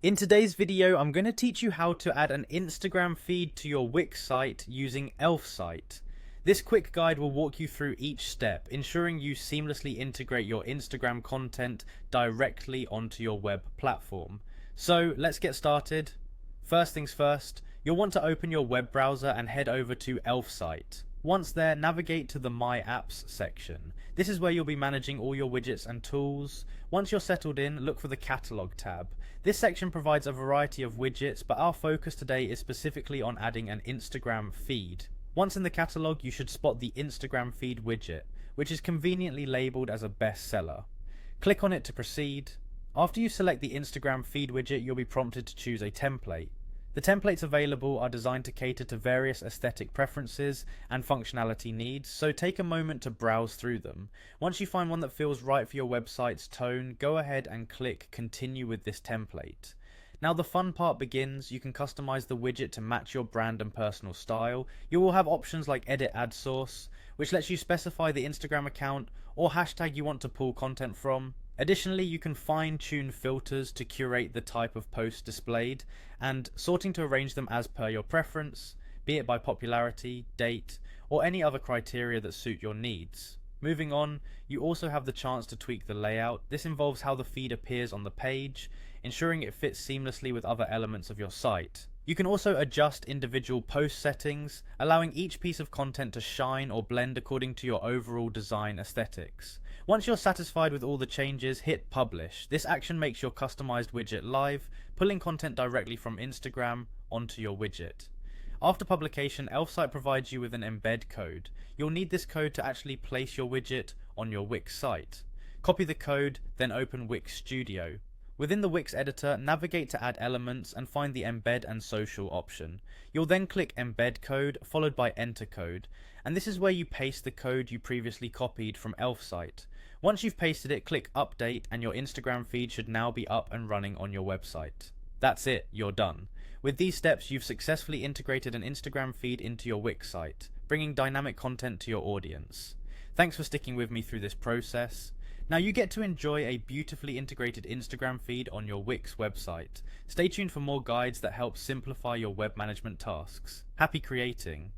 In today's video, I'm going to teach you how to add an Instagram feed to your Wix site using Elfsight. This quick guide will walk you through each step, ensuring you seamlessly integrate your Instagram content directly onto your web platform. So let's get started. First things first, you'll want to open your web browser and head over to Elfsight. Once there, navigate to the My Apps section. This is where you'll be managing all your widgets and tools. Once you're settled in, look for the Catalog tab. This section provides a variety of widgets, but our focus today is specifically on adding an Instagram feed. Once in the catalog, you should spot the Instagram feed widget, which is conveniently labeled as a bestseller. Click on it to proceed. After you select the Instagram feed widget, you'll be prompted to choose a template. The templates available are designed to cater to various aesthetic preferences and functionality needs, so take a moment to browse through them. Once you find one that feels right for your website's tone, go ahead and click Continue with this template. Now the fun part begins. You can customize the widget to match your brand and personal style. You will have options like Edit Ad Source, which lets you specify the Instagram account or hashtag you want to pull content from. Additionally, you can fine-tune filters to curate the type of post displayed, and sorting to arrange them as per your preference, be it by popularity, date, or any other criteria that suit your needs. Moving on, you also have the chance to tweak the layout. This involves how the feed appears on the page, ensuring it fits seamlessly with other elements of your site. You can also adjust individual post settings, allowing each piece of content to shine or blend according to your overall design aesthetics. Once you're satisfied with all the changes, hit publish. This action makes your customized widget live, pulling content directly from Instagram onto your widget. After publication, Elfsight provides you with an embed code. You'll need this code to actually place your widget on your Wix site. Copy the code, then open Wix Studio. Within the Wix editor, navigate to add elements and find the embed and social option. You'll then click embed code followed by enter code, and this is where you paste the code you previously copied from Elfsight. Once you've pasted it, click update and your Instagram feed should now be up and running on your website. That's it, you're done. With these steps, you've successfully integrated an Instagram feed into your Wix site, bringing dynamic content to your audience. Thanks for sticking with me through this process. Now you get to enjoy a beautifully integrated Instagram feed on your Wix website. Stay tuned for more guides that help simplify your web management tasks. Happy creating!